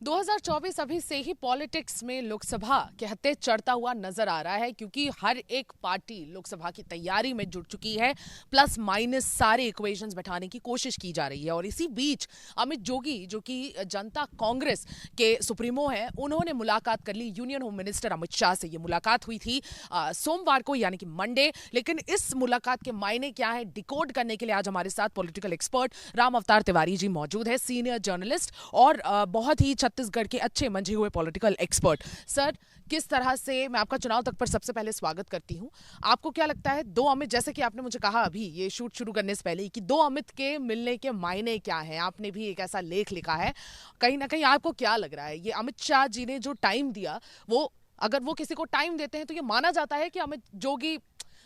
2024 अभी से ही पॉलिटिक्स में लोकसभा के हत्थे चढ़ता हुआ नजर आ रहा है, क्योंकि हर एक पार्टी लोकसभा की तैयारी में जुट चुकी है। प्लस माइनस सारे इक्वेशंस बैठाने की कोशिश की जा रही है। और इसी बीच अमित जोगी, जो कि जनता कांग्रेस के सुप्रीमो हैं, उन्होंने मुलाकात कर ली union home minister Amit Shah से। ये मुलाकात हुई थी सोमवार को, यानी कि मंडे। लेकिन इस मुलाकात के मायने क्या है, डिकोड करने के लिए आज हमारे साथ पॉलिटिकल एक्सपर्ट राम अवतार तिवारी जी मौजूद है, सीनियर जर्नलिस्ट और बहुत ही छत्तीसगढ़ के अच्छे मंझे हुए पॉलिटिकल एक्सपर्ट। सर, किस तरह से मैं आपका चुनाव तक पर सबसे पहले स्वागत करती हूं। आपको क्या लगता है, दो अमित, जैसे कि आपने मुझे कहा अभी ये शूट शुरू करने से पहले कि दो अमित के मिलने के मायने क्या हैं, आपने भी एक ऐसा लेख लिखा है, कहीं ना कहीं आपको क्या लग रहा है, ये अमित शाह जी ने जो टाइम दिया, वो अगर वो किसी को टाइम देते हैं तो ये माना जाता है कि अमित जोगी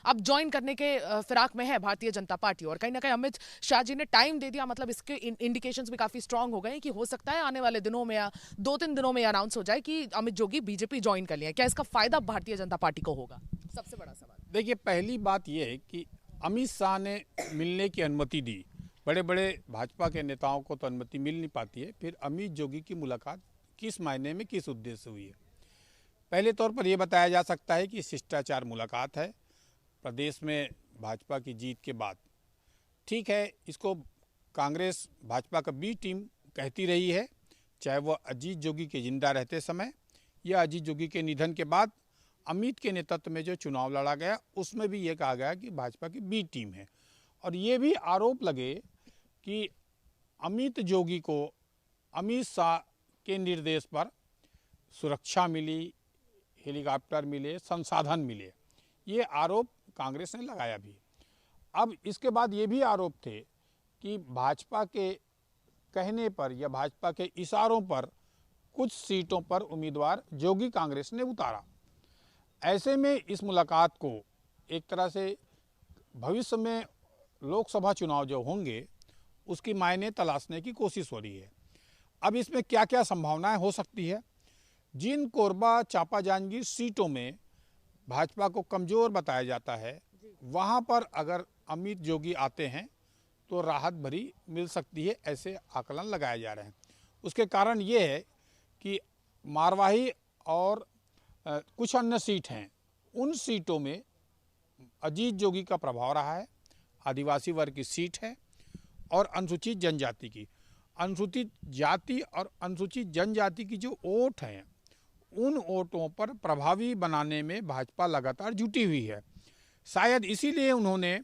अब ज्वाइन करने के फिराक में है भारतीय जनता पार्टी, और कहीं ना कहीं अमित शाह जी ने टाइम दे दिया, मतलब इसके इंडिकेशंस भी काफी स्ट्रांग हो गए कि हो सकता है आने वाले दिनों में या 2-3 दिनों में अनाउंस हो जाए कि अमित जोगी बीजेपी ज्वाइन कर लिया। क्या इसका फायदा भारतीय जनता पार्टी को होगा? सबसे बड़ा सवाल। देखिए, पहली बात यह है कि अमित शाह ने मिलने की अनुमति दी। बड़े बड़े भाजपा के नेताओं को तो अनुमति मिल नहीं पाती है। फिर अमित जोगी की मुलाकात किस मायने में, किस उद्देश्य से हुई है? पहले तौर पर यह बताया जा सकता है कि शिष्टाचार मुलाकात है प्रदेश में भाजपा की जीत के बाद। ठीक है, इसको कांग्रेस भाजपा का बी टीम कहती रही है, चाहे वह अजीत जोगी के जिंदा रहते समय या अजीत जोगी के निधन के बाद अमित के नेतृत्व में जो चुनाव लड़ा गया उसमें भी ये कहा गया कि भाजपा की बी टीम है। और ये भी आरोप लगे कि अमित जोगी को अमित शाह के निर्देश पर सुरक्षा मिली, हेलीकॉप्टर मिले, संसाधन मिले। ये आरोप कांग्रेस ने लगाया भी। अब इसके बाद ये भी आरोप थे कि भाजपा के कहने पर या भाजपा के इशारों पर कुछ सीटों पर उम्मीदवार जोगी कांग्रेस ने उतारा। ऐसे में इस मुलाकात को एक तरह से भविष्य में लोकसभा चुनाव जो होंगे उसकी मायने तलाशने की कोशिश हो रही है। अब इसमें क्या क्या संभावनाएं हो सकती है? जिन कोरबा चांपा जांजगीर सीटों में भाजपा को कमज़ोर बताया जाता है, वहां पर अगर अमित जोगी आते हैं तो राहत भरी मिल सकती है, ऐसे आकलन लगाए जा रहे हैं। उसके कारण ये है कि मारवाही और कुछ अन्य सीट हैं, उन सीटों में अजीत जोगी का प्रभाव रहा है। आदिवासी वर्ग की सीट है और अनुसूचित जनजाति की। अनुसूचित जाति और अनुसूचित जनजाति की जो वोट हैं, उन वोटों पर प्रभावी बनाने में भाजपा लगातार जुटी हुई है। शायद इसीलिए उन्होंने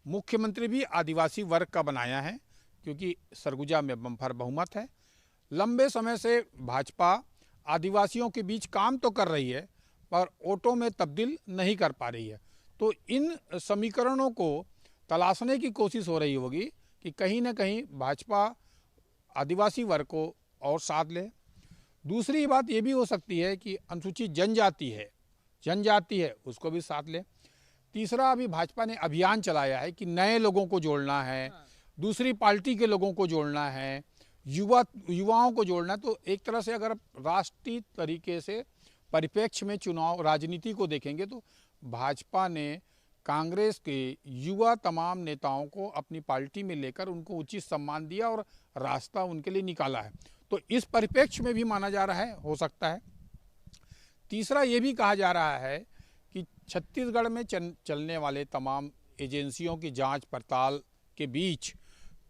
मुख्यमंत्री भी आदिवासी वर्ग का बनाया है, क्योंकि सरगुजा में बम्पर बहुमत है। लंबे समय से भाजपा आदिवासियों के बीच काम तो कर रही है पर वोटों में तब्दील नहीं कर पा रही है। तो इन समीकरणों को तलाशने की कोशिश हो रही होगी कि कहीं ना कहीं भाजपा आदिवासी वर्ग को और साथ ले। दूसरी बात ये भी हो सकती है कि अनुसूचित जनजाति है उसको भी साथ ले। तीसरा, अभी भाजपा ने अभियान चलाया है कि नए लोगों को जोड़ना है, दूसरी पार्टी के लोगों को जोड़ना है, युवाओं को जोड़ना है। तो एक तरह से अगर राष्ट्रीय तरीके से परिप्रेक्ष्य में चुनाव राजनीति को देखेंगे तो भाजपा ने कांग्रेस के युवा तमाम नेताओं को अपनी पार्टी में लेकर उनको उचित सम्मान दिया और रास्ता उनके लिए निकाला है। तो इस परिप्रेक्ष्य में भी माना जा रहा है, हो सकता है। तीसरा, ये भी कहा जा रहा है कि छत्तीसगढ़ में चलने वाले तमाम एजेंसियों की जांच पड़ताल के बीच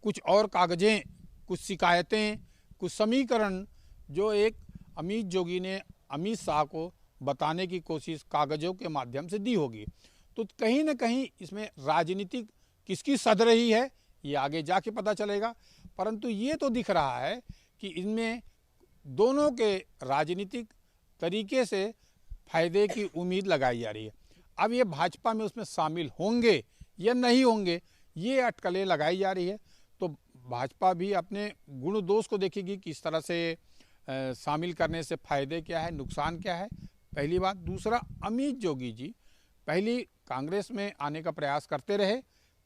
कुछ और कागजें, कुछ शिकायतें, कुछ समीकरण जो एक अमित जोगी ने अमित शाह को बताने की कोशिश कागजों के माध्यम से दी होगी। तो कहीं ना कहीं इसमें राजनीतिक किसकी सध रही है ये आगे जाके पता चलेगा। परंतु ये तो दिख रहा है कि इनमें दोनों के राजनीतिक तरीके से फायदे की उम्मीद लगाई जा रही है। अब ये भाजपा में उसमें शामिल होंगे या नहीं होंगे, ये अटकलें लगाई जा रही है। तो भाजपा भी अपने गुण दोष को देखेगी कि इस तरह से शामिल करने से फायदे क्या है, नुकसान क्या है, पहली बात। दूसरा, अमित जोगी जी पहली कांग्रेस में आने का प्रयास करते रहे,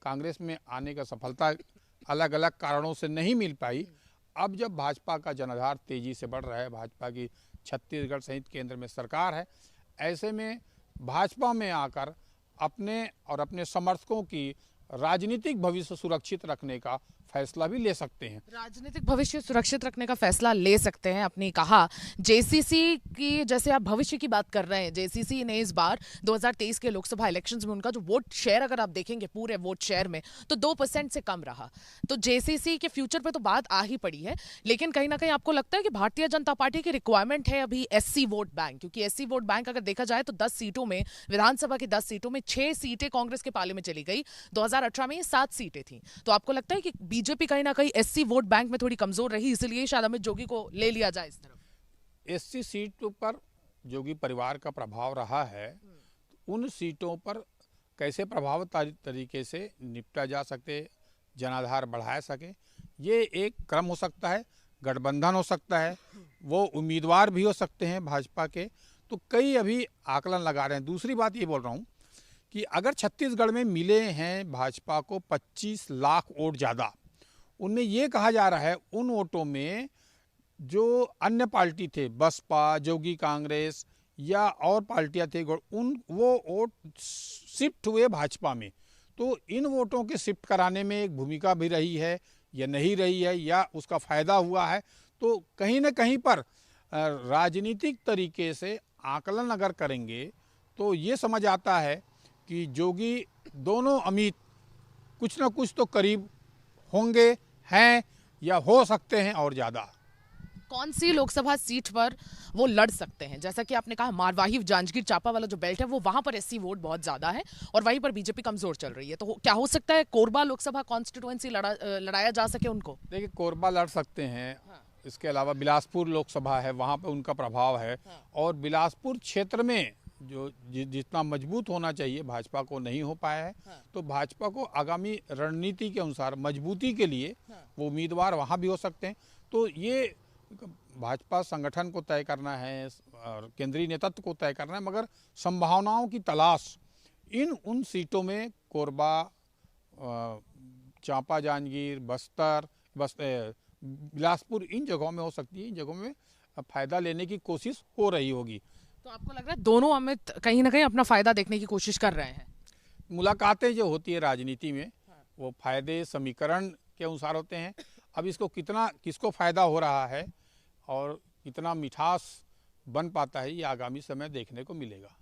कांग्रेस में आने का सफलता अलग अलग कारणों से नहीं मिल पाई। अब जब भाजपा का जनाधार तेजी से बढ़ रहा है, भाजपा की छत्तीसगढ़ सहित केंद्र में सरकार है, ऐसे में भाजपा में आकर अपने और अपने समर्थकों की राजनीतिक भविष्य सुरक्षित रखने का फैसला भी ले सकते हैं। राजनीतिक भविष्य सुरक्षित रखने का फैसला ले सकते हैं। आपने कहा जेसीसी की, जैसे आप भविष्य की बात कर रहे हैं, जेसीसी ने इस बार 2023 के लोकसभा इलेक्शंस में उनका जो वोट शेयर अगर आप देखेंगे पूरे वोट शेयर में तो 2% से कम रहा। तो जेसीसी के फ्यूचर पे तो बात आ ही पड़ी है, लेकिन कहीं ना कहीं आपको लगता है कि भारतीय जनता पार्टी की रिक्वायरमेंट है अभी एससी वोट बैंक, क्योंकि एससी वोट बैंक अगर देखा जाए तो 10 सीटों में, विधानसभा की 10 सीटों में 6 सीटें कांग्रेस के पाले में चली गई। 2018 में ये 7 सीटें थी। तो आपको लगता है कि बीजेपी कहीं ना कहीं एससी वोट बैंक में थोड़ी कमजोर रही, इसलिए शायद अमित जोगी को ले लिया जाए इस तरफ? एससी सीटों पर जोगी परिवार का प्रभाव रहा है, उन सीटों पर कैसे प्रभावी तरीके से निपटा जा सके, जनाधार बढ़ाया सके, ये एक क्रम हो सकता है, गठबंधन हो सकता है, वो उम्मीदवार भी हो सकते हैं भाजपा के। तो कई अभी आकलन लगा रहे हैं। दूसरी बात ये बोल रहा हूँ कि अगर छत्तीसगढ़ में मिले हैं भाजपा को 25 लाख वोट ज़्यादा, उनमें ये कहा जा रहा है उन वोटों में जो अन्य पार्टी थे, बसपा, जोगी कांग्रेस या और पार्टियां थे, उन वो वोट शिफ्ट हुए भाजपा में। तो इन वोटों के शिफ्ट कराने में एक भूमिका भी रही है या नहीं रही है, या उसका फायदा हुआ है। तो कहीं न कहीं पर राजनीतिक तरीके से आकलन अगर करेंगे तो ये समझ आता है कि जोगी दोनों अमित कुछ न कुछ तो करीब होंगे, हैं या हो सकते हैं और ज़्यादा। कौन सी लोकसभा सीट पर वो लड़ सकते हैं? जैसा कि आपने कहा मारवाही जांजगीर चांपा वाला जो बेल्ट है वो वहां पर एससी वोट बहुत ज्यादा है और वहीं पर बीजेपी कमजोर चल रही है। तो क्या हो सकता है कोरबा लोकसभा कॉन्स्टिट्यूएंसी लड़ाया जा सके उनको? देखिए, कोरबा लड़ सकते हैं। हाँ। इसके अलावा बिलासपुर लोकसभा है, वहाँ पे उनका प्रभाव है। हाँ। और बिलासपुर क्षेत्र में जो जितना मजबूत होना चाहिए भाजपा को नहीं हो पाया है। हाँ। तो भाजपा को आगामी रणनीति के अनुसार मजबूती के लिए वो उम्मीदवार वहाँ भी हो सकते हैं। तो ये भाजपा संगठन को तय करना है और केंद्रीय नेतृत्व को तय करना है, मगर संभावनाओं की तलाश उन सीटों में कोरबा, चांपा जांजगीर, बस्तर, बिलासपुर, इन जगहों में हो सकती है। इन जगहों में फायदा लेने की कोशिश हो रही होगी। तो आपको लग रहा है दोनों अमित कहीं ना कहीं अपना फायदा देखने की कोशिश कर रहे हैं? मुलाकातें जो होती है राजनीति में वो फायदे समीकरण के अनुसार होते हैं। अब इसको किसको फायदा हो रहा है और कितना मिठास बन पाता है, ये आगामी समय देखने को मिलेगा।